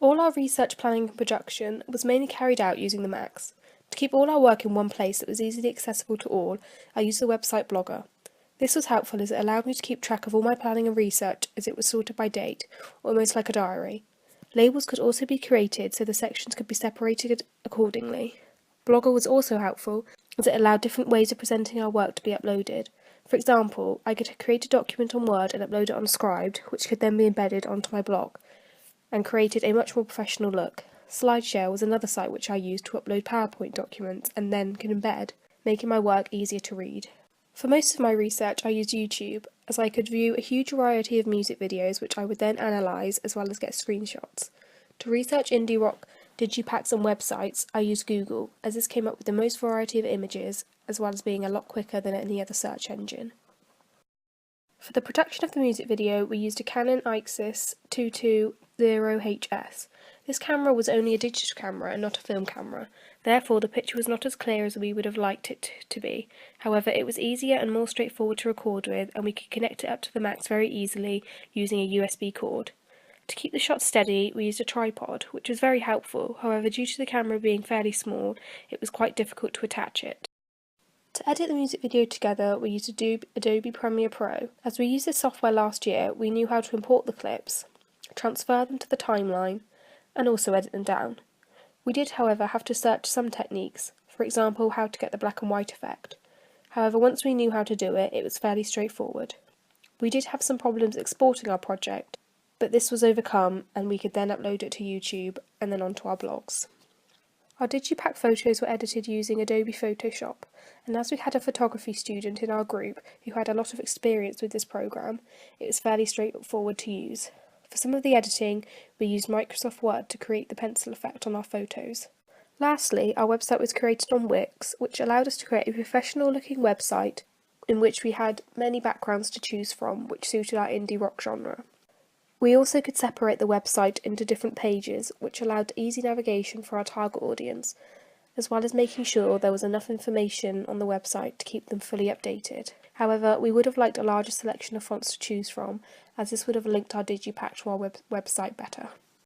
All our research planning and production was mainly carried out using the Macs. To keep all our work in one place that was easily accessible to all, I used the website Blogger. This was helpful as it allowed me to keep track of all my planning and research as it was sorted by date, almost like a diary. Labels could also be created so the sections could be separated accordingly. Blogger was also helpful as it allowed different ways of presenting our work to be uploaded. For example, I could create a document on Word and upload it on Scribd, which could then be embedded onto my blog, and created a much more professional look. SlideShare was another site which I used to upload PowerPoint documents and then could embed, making my work easier to read. For most of my research I used YouTube, as I could view a huge variety of music videos which I would then analyse as well as get screenshots. To research indie rock, digipacks and websites, I used Google, as this came up with the most variety of images, as well as being a lot quicker than any other search engine. For the production of the music video, we used a Canon IXIS 220HS. This camera was only a digital camera and not a film camera, therefore the picture was not as clear as we would have liked it to be. However, it was easier and more straightforward to record with, and we could connect it up to the Macs very easily using a USB cord. To keep the shot steady, we used a tripod, which was very helpful. However, due to the camera being fairly small, it was quite difficult to attach it. To edit the music video together, we used Adobe Premiere Pro. As we used this software last year, we knew how to import the clips, transfer them to the timeline, and also edit them down. We did, however, have to search some techniques, for example, how to get the black and white effect. However, once we knew how to do it, it was fairly straightforward. We did have some problems exporting our project, but this was overcome and we could then upload it to YouTube and then onto our blogs. Our digipack photos were edited using Adobe Photoshop, and as we had a photography student in our group who had a lot of experience with this program, it was fairly straightforward to use. For some of the editing, we used Microsoft Word to create the pencil effect on our photos. Lastly, our website was created on Wix, which allowed us to create a professional-looking website in which we had many backgrounds to choose from, which suited our indie rock genre. We also could separate the website into different pages, which allowed easy navigation for our target audience, as well as making sure there was enough information on the website to keep them fully updated. However, we would have liked a larger selection of fonts to choose from, as this would have linked our digipack to our website better.